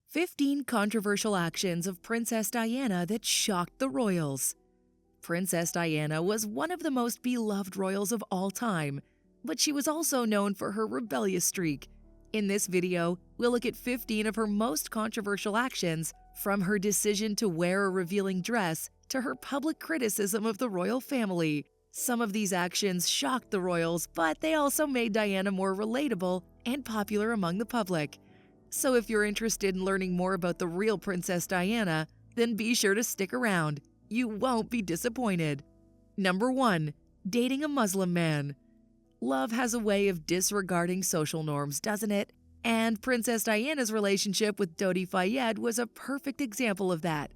15 controversial actions of Princess Diana that shocked the royals. Princess Diana was one of the most beloved royals of all time, but she was also known for her rebellious streak. In this video, we'll look at 15 of her most controversial actions, from her decision to wear a revealing dress to her public criticism of the royal family. Some of these actions shocked the royals, but they also made Diana more relatable and popular among the public. So if you're interested in learning more about the real Princess Diana, then be sure to stick around. You won't be disappointed. Number 1. Dating a Muslim man. Love has a way of disregarding social norms, doesn't it? And Princess Diana's relationship with Dodi Fayed was a perfect example of that.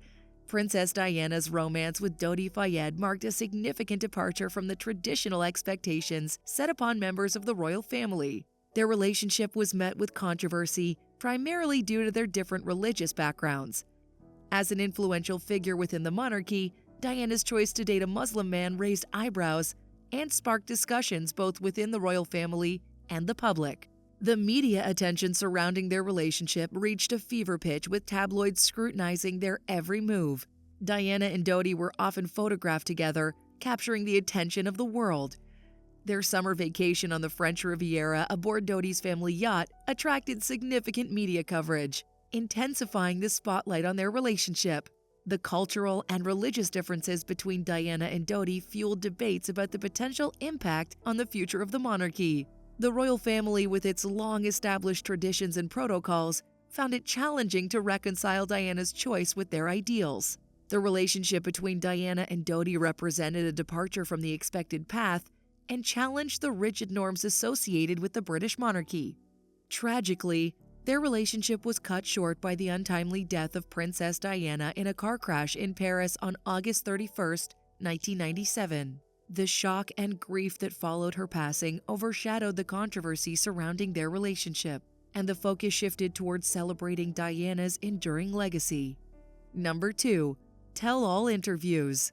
Princess Diana's romance with Dodi Fayed marked a significant departure from the traditional expectations set upon members of the royal family. Their relationship was met with controversy, primarily due to their different religious backgrounds. As an influential figure within the monarchy, Diana's choice to date a Muslim man raised eyebrows and sparked discussions both within the royal family and the public. The media attention surrounding their relationship reached a fever pitch, with tabloids scrutinizing their every move. Diana and Dodi were often photographed together, capturing the attention of the world. Their summer vacation on the French Riviera aboard Dodi's family yacht attracted significant media coverage, intensifying the spotlight on their relationship. The cultural and religious differences between Diana and Dodi fueled debates about the potential impact on the future of the monarchy. The royal family, with its long-established traditions and protocols, found it challenging to reconcile Diana's choice with their ideals. The relationship between Diana and Dodi represented a departure from the expected path and challenged the rigid norms associated with the British monarchy. Tragically, their relationship was cut short by the untimely death of Princess Diana in a car crash in Paris on August 31, 1997. The shock and grief that followed her passing overshadowed the controversy surrounding their relationship, and the focus shifted towards celebrating Diana's enduring legacy. Number 2. Tell-all interviews.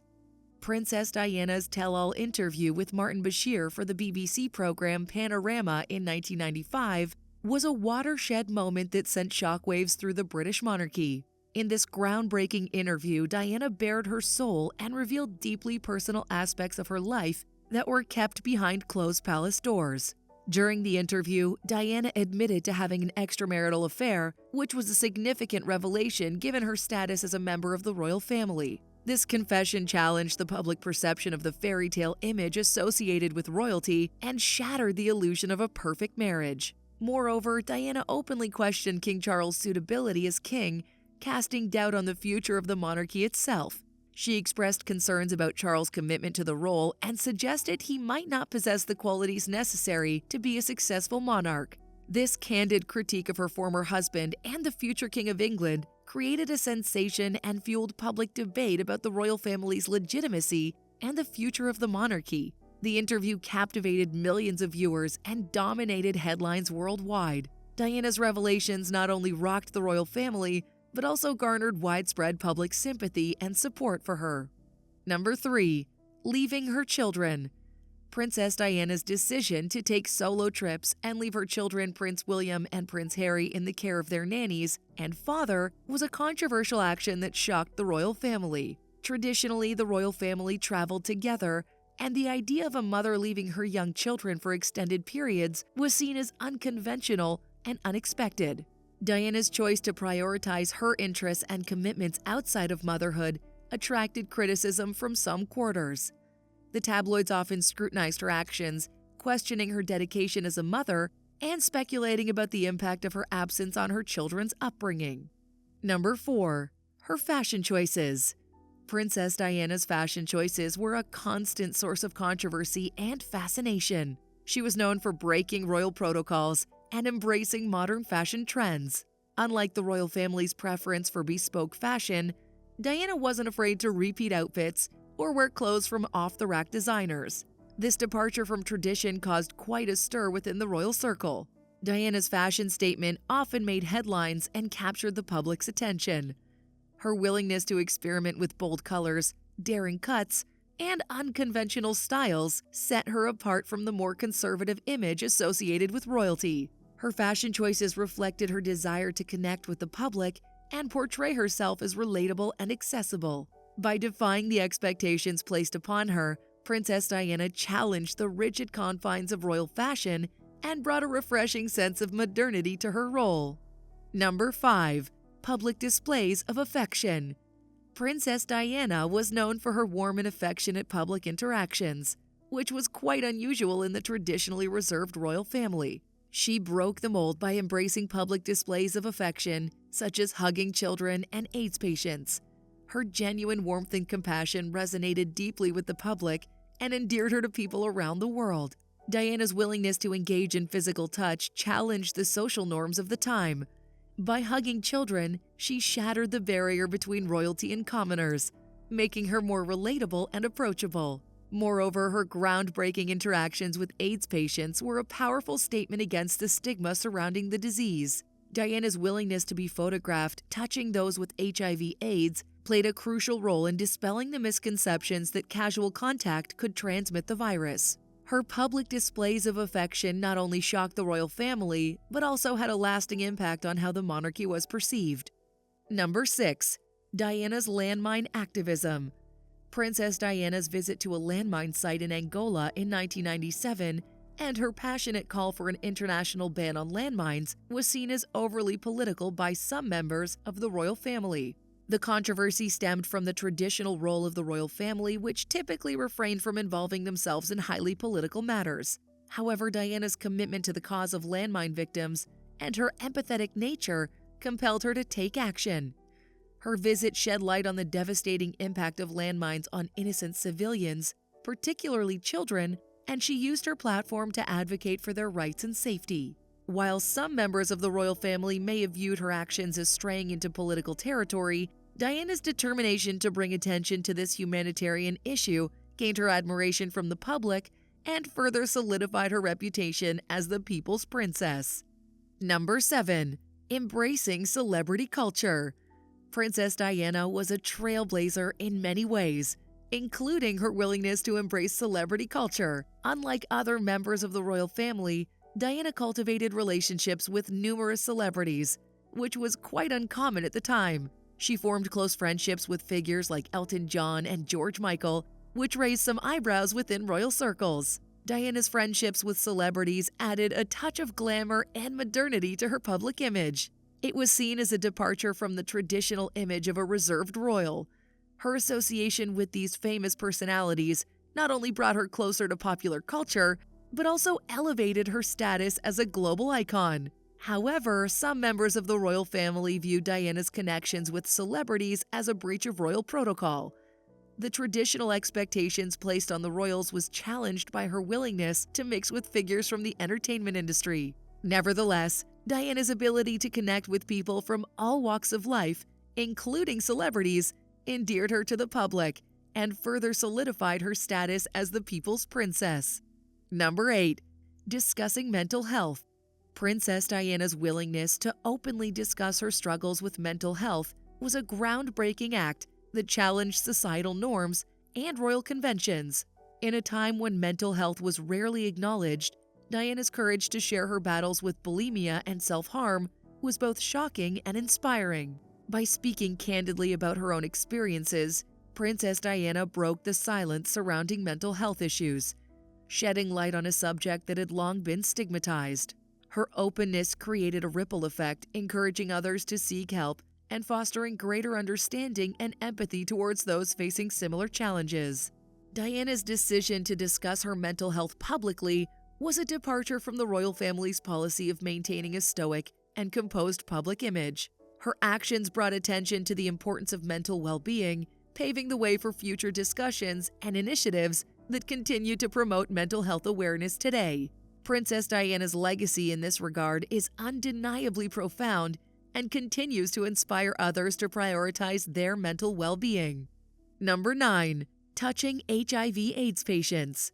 Princess Diana's tell-all interview with Martin Bashir for the BBC program Panorama in 1995 was a watershed moment that sent shockwaves through the British monarchy. In this groundbreaking interview, Diana bared her soul and revealed deeply personal aspects of her life that were kept behind closed palace doors. During the interview, Diana admitted to having an extramarital affair, which was a significant revelation given her status as a member of the royal family. This confession challenged the public perception of the fairy tale image associated with royalty and shattered the illusion of a perfect marriage. Moreover, Diana openly questioned King Charles' suitability as king, casting doubt on the future of the monarchy itself. She expressed concerns about Charles' commitment to the role and suggested he might not possess the qualities necessary to be a successful monarch. This candid critique of her former husband and the future King of England created a sensation and fueled public debate about the royal family's legitimacy and the future of the monarchy. The interview captivated millions of viewers and dominated headlines worldwide. Diana's revelations not only rocked the royal family, but also garnered widespread public sympathy and support for her. Number 3. Leaving her children. Princess Diana's decision to take solo trips and leave her children Prince William and Prince Harry in the care of their nannies and father was a controversial action that shocked the royal family. Traditionally, the royal family traveled together, and the idea of a mother leaving her young children for extended periods was seen as unconventional and unexpected. Diana's choice to prioritize her interests and commitments outside of motherhood attracted criticism from some quarters. The tabloids often scrutinized her actions, questioning her dedication as a mother and speculating about the impact of her absence on her children's upbringing. Number 4. Her fashion choices. Princess Diana's fashion choices were a constant source of controversy and fascination. She was known for breaking royal protocols and embracing modern fashion trends. Unlike the royal family's preference for bespoke fashion, Diana wasn't afraid to repeat outfits or wear clothes from off-the-rack designers. This departure from tradition caused quite a stir within the royal circle. Diana's fashion statement often made headlines and captured the public's attention. Her willingness to experiment with bold colors, daring cuts, and unconventional styles set her apart from the more conservative image associated with royalty. Her fashion choices reflected her desire to connect with the public and portray herself as relatable and accessible. By defying the expectations placed upon her, Princess Diana challenged the rigid confines of royal fashion and brought a refreshing sense of modernity to her role. Number 5. Public displays of affection. Princess Diana was known for her warm and affectionate public interactions, which was quite unusual in the traditionally reserved royal family. She broke the mold by embracing public displays of affection, such as hugging children and AIDS patients. Her genuine warmth and compassion resonated deeply with the public and endeared her to people around the world. Diana's willingness to engage in physical touch challenged the social norms of the time. By hugging children, she shattered the barrier between royalty and commoners, making her more relatable and approachable. Moreover, her groundbreaking interactions with AIDS patients were a powerful statement against the stigma surrounding the disease. Diana's willingness to be photographed touching those with HIV/AIDS played a crucial role in dispelling the misconceptions that casual contact could transmit the virus. Her public displays of affection not only shocked the royal family, but also had a lasting impact on how the monarchy was perceived. Number 6. Diana's landmine activism. Princess Diana's visit to a landmine site in Angola in 1997 and her passionate call for an international ban on landmines was seen as overly political by some members of the royal family. The controversy stemmed from the traditional role of the royal family, which typically refrained from involving themselves in highly political matters. However, Diana's commitment to the cause of landmine victims and her empathetic nature compelled her to take action. Her visit shed light on the devastating impact of landmines on innocent civilians, particularly children, and she used her platform to advocate for their rights and safety. While some members of the royal family may have viewed her actions as straying into political territory, Diana's determination to bring attention to this humanitarian issue gained her admiration from the public and further solidified her reputation as the people's princess. Number 7. Embracing celebrity culture. Princess Diana was a trailblazer in many ways, including her willingness to embrace celebrity culture. Unlike other members of the royal family, Diana cultivated relationships with numerous celebrities, which was quite uncommon at the time. She formed close friendships with figures like Elton John and George Michael, which raised some eyebrows within royal circles. Diana's friendships with celebrities added a touch of glamour and modernity to her public image. It was seen as a departure from the traditional image of a reserved royal. Her association with these famous personalities not only brought her closer to popular culture, but also elevated her status as a global icon. However, some members of the royal family viewed Diana's connections with celebrities as a breach of royal protocol. The traditional expectations placed on the royals was challenged by her willingness to mix with figures from the entertainment industry. Nevertheless, Diana's ability to connect with people from all walks of life, including celebrities, endeared her to the public and further solidified her status as the people's princess. Number 8. Discussing mental health. Princess Diana's willingness to openly discuss her struggles with mental health was a groundbreaking act that challenged societal norms and royal conventions. In a time when mental health was rarely acknowledged, Diana's courage to share her battles with bulimia and self-harm was both shocking and inspiring. By speaking candidly about her own experiences, Princess Diana broke the silence surrounding mental health issues, shedding light on a subject that had long been stigmatized. Her openness created a ripple effect, encouraging others to seek help and fostering greater understanding and empathy towards those facing similar challenges. Diana's decision to discuss her mental health publicly was a departure from the royal family's policy of maintaining a stoic and composed public image. Her actions brought attention to the importance of mental well-being, paving the way for future discussions and initiatives that continue to promote mental health awareness today. Princess Diana's legacy in this regard is undeniably profound and continues to inspire others to prioritize their mental well-being. Number 9. Touching HIV/AIDS patients.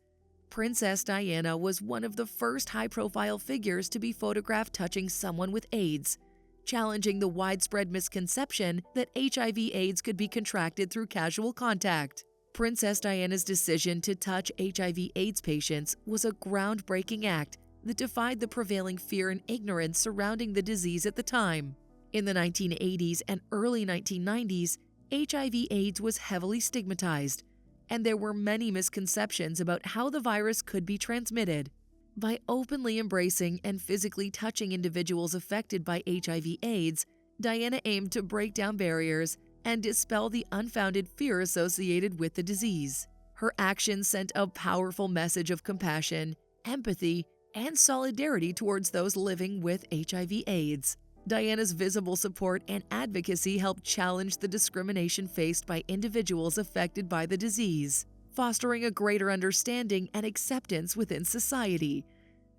Princess Diana was one of the first high-profile figures to be photographed touching someone with AIDS, challenging the widespread misconception that HIV/AIDS could be contracted through casual contact. Princess Diana's decision to touch HIV/AIDS patients was a groundbreaking act that defied the prevailing fear and ignorance surrounding the disease at the time. In the 1980s and early 1990s, HIV/AIDS was heavily stigmatized, and there were many misconceptions about how the virus could be transmitted. By openly embracing and physically touching individuals affected by HIV/AIDS, Diana aimed to break down barriers and dispel the unfounded fear associated with the disease. Her actions sent a powerful message of compassion, empathy, and solidarity towards those living with HIV/AIDS. Diana's visible support and advocacy helped challenge the discrimination faced by individuals affected by the disease, fostering a greater understanding and acceptance within society.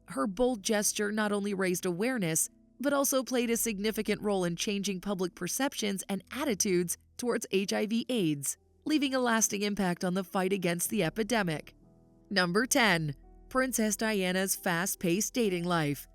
Her bold gesture not only raised awareness, but also played a significant role in changing public perceptions and attitudes towards HIV/AIDS, leaving a lasting impact on the fight against the epidemic. Number 10. Princess Diana's fast-paced dating life.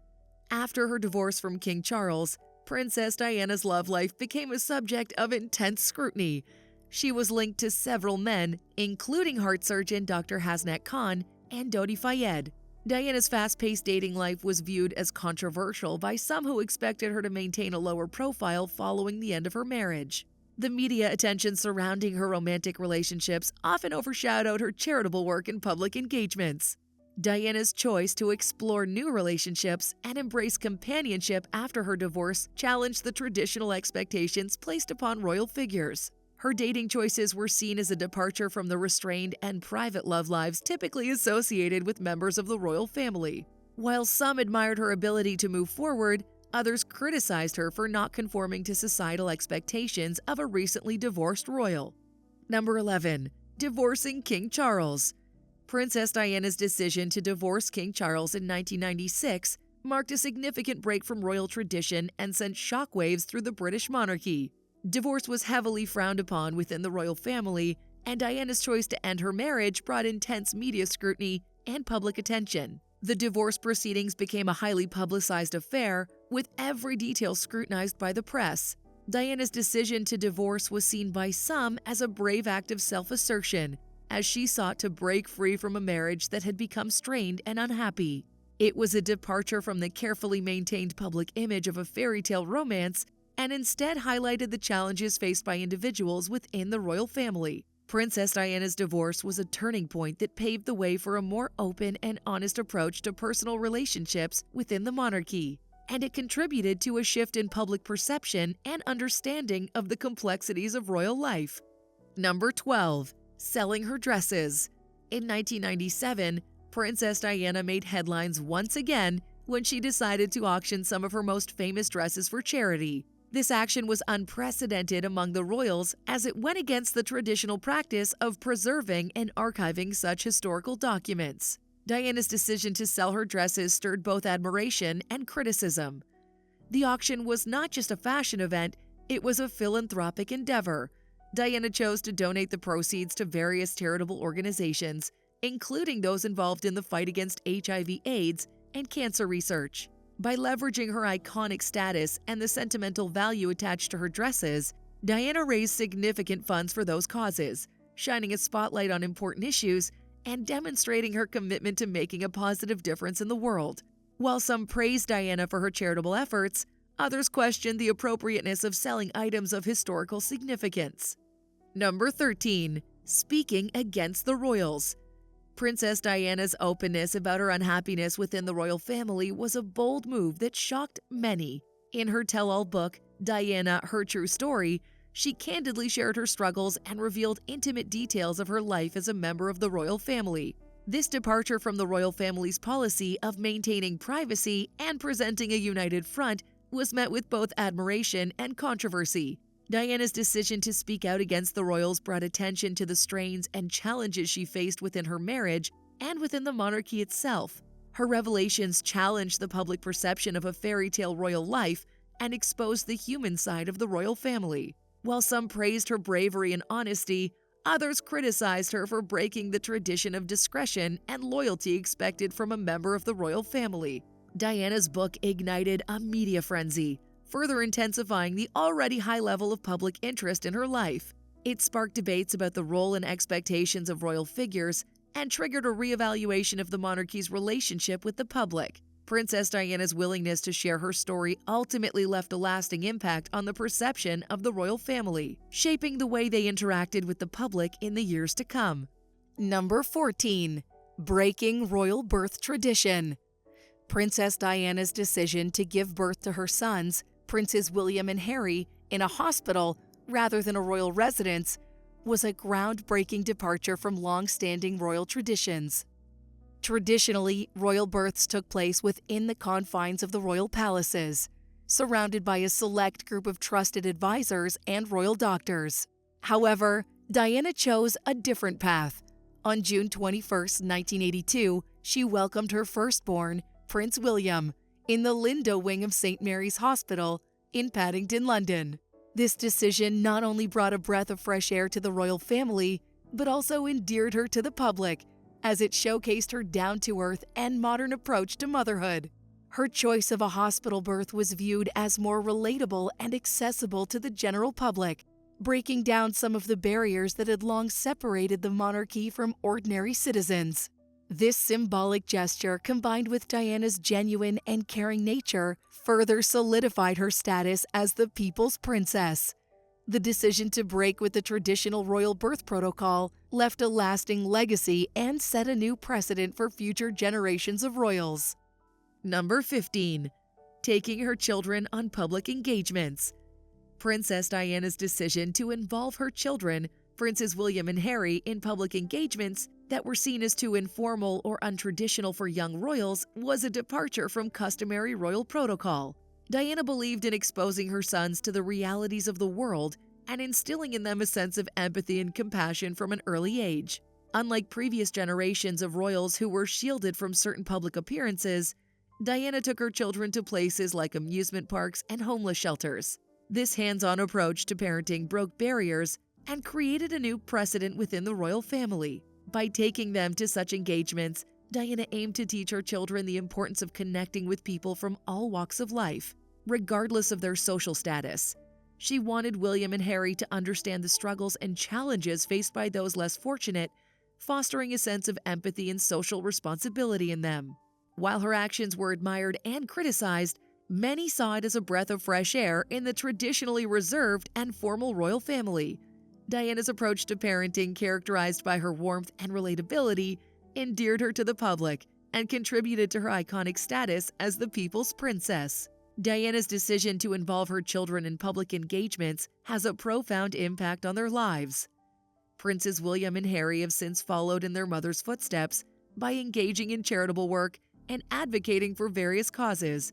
After her divorce from King Charles, Princess Diana's love life became a subject of intense scrutiny. She was linked to several men, including heart surgeon Dr. Hasnat Khan and Dodi Fayed. Diana's fast-paced dating life was viewed as controversial by some who expected her to maintain a lower profile following the end of her marriage. The media attention surrounding her romantic relationships often overshadowed her charitable work and public engagements. Diana's choice to explore new relationships and embrace companionship after her divorce challenged the traditional expectations placed upon royal figures. Her dating choices were seen as a departure from the restrained and private love lives typically associated with members of the royal family. While some admired her ability to move forward, others criticized her for not conforming to societal expectations of a recently divorced royal. Number 11. Divorcing King Charles. Princess Diana's decision to divorce King Charles in 1996 marked a significant break from royal tradition and sent shockwaves through the British monarchy. Divorce was heavily frowned upon within the royal family, and Diana's choice to end her marriage brought intense media scrutiny and public attention. The divorce proceedings became a highly publicized affair, with every detail scrutinized by the press. Diana's decision to divorce was seen by some as a brave act of self-assertion, as she sought to break free from a marriage that had become strained and unhappy. It was a departure from the carefully maintained public image of a fairy tale romance and instead highlighted the challenges faced by individuals within the royal family. Princess Diana's divorce was a turning point that paved the way for a more open and honest approach to personal relationships within the monarchy, and it contributed to a shift in public perception and understanding of the complexities of royal life. Number 12. Selling her dresses. In 1997, Princess Diana made headlines once again when she decided to auction some of her most famous dresses for charity. This action was unprecedented among the royals as it went against the traditional practice of preserving and archiving such historical documents. Diana's decision to sell her dresses stirred both admiration and criticism. The auction was not just a fashion event, it was a philanthropic endeavor. Diana chose to donate the proceeds to various charitable organizations, including those involved in the fight against HIV/AIDS and cancer research. By leveraging her iconic status and the sentimental value attached to her dresses, Diana raised significant funds for those causes, shining a spotlight on important issues and demonstrating her commitment to making a positive difference in the world. While some praised Diana for her charitable efforts, others questioned the appropriateness of selling items of historical significance. Number 13. Speaking against the royals. Princess Diana's openness about her unhappiness within the royal family was a bold move that shocked many. In her tell-all book, Diana, Her True Story, she candidly shared her struggles and revealed intimate details of her life as a member of the royal family. This departure from the royal family's policy of maintaining privacy and presenting a united front was met with both admiration and controversy. Diana's decision to speak out against the royals brought attention to the strains and challenges she faced within her marriage and within the monarchy itself. Her revelations challenged the public perception of a fairy tale royal life and exposed the human side of the royal family. While some praised her bravery and honesty, others criticized her for breaking the tradition of discretion and loyalty expected from a member of the royal family. Diana's book ignited a media frenzy, further intensifying the already high level of public interest in her life. It sparked debates about the role and expectations of royal figures and triggered a reevaluation of the monarchy's relationship with the public. Princess Diana's willingness to share her story ultimately left a lasting impact on the perception of the royal family, shaping the way they interacted with the public in the years to come. Number 14. Breaking royal birth tradition. Princess Diana's decision to give birth to her sons, Princes William and Harry, in a hospital rather than a royal residence was a groundbreaking departure from long-standing royal traditions. Traditionally, royal births took place within the confines of the royal palaces, surrounded by a select group of trusted advisors and royal doctors. However, Diana chose a different path. On June 21, 1982, she welcomed her firstborn, Prince William, in the Lindo wing of St. Mary's Hospital in Paddington, London. This decision not only brought a breath of fresh air to the royal family, but also endeared her to the public, as it showcased her down-to-earth and modern approach to motherhood. Her choice of a hospital birth was viewed as more relatable and accessible to the general public, breaking down some of the barriers that had long separated the monarchy from ordinary citizens. This symbolic gesture, combined with Diana's genuine and caring nature, further solidified her status as the people's princess. The decision to break with the traditional royal birth protocol left a lasting legacy and set a new precedent for future generations of royals. Number 15. Taking her children on public engagements. Princess Diana's decision to involve her children, Princes William and Harry, in public engagements that were seen as too informal or untraditional for young royals was a departure from customary royal protocol. Diana believed in exposing her sons to the realities of the world and instilling in them a sense of empathy and compassion from an early age. Unlike previous generations of royals who were shielded from certain public appearances, Diana took her children to places like amusement parks and homeless shelters. This hands-on approach to parenting broke barriers and created a new precedent within the royal family. By taking them to such engagements, Diana aimed to teach her children the importance of connecting with people from all walks of life, regardless of their social status. She wanted William and Harry to understand the struggles and challenges faced by those less fortunate, fostering a sense of empathy and social responsibility in them. While her actions were admired and criticized, many saw it as a breath of fresh air in the traditionally reserved and formal royal family. Diana's approach to parenting, characterized by her warmth and relatability, endeared her to the public and contributed to her iconic status as the people's princess. Diana's decision to involve her children in public engagements has a profound impact on their lives. Princes William and Harry have since followed in their mother's footsteps by engaging in charitable work and advocating for various causes,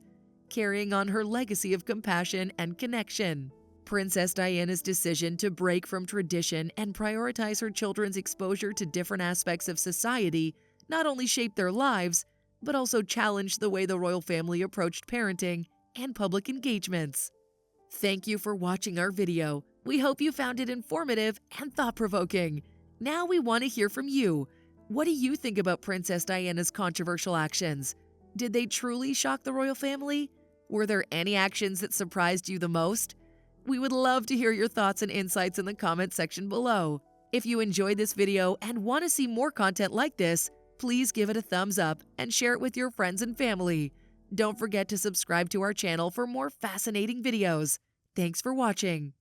carrying on her legacy of compassion and connection. Princess Diana's decision to break from tradition and prioritize her children's exposure to different aspects of society not only shaped their lives, but also challenged the way the royal family approached parenting and public engagements. Thank you for watching our video. We hope you found it informative and thought-provoking. Now we want to hear from you. What do you think about Princess Diana's controversial actions? Did they truly shock the royal family? Were there any actions that surprised you the most? We would love to hear your thoughts and insights in the comment section below. If you enjoyed this video and want to see more content like this, please give it a thumbs up and share it with your friends and family. Don't forget to subscribe to our channel for more fascinating videos. Thanks for watching.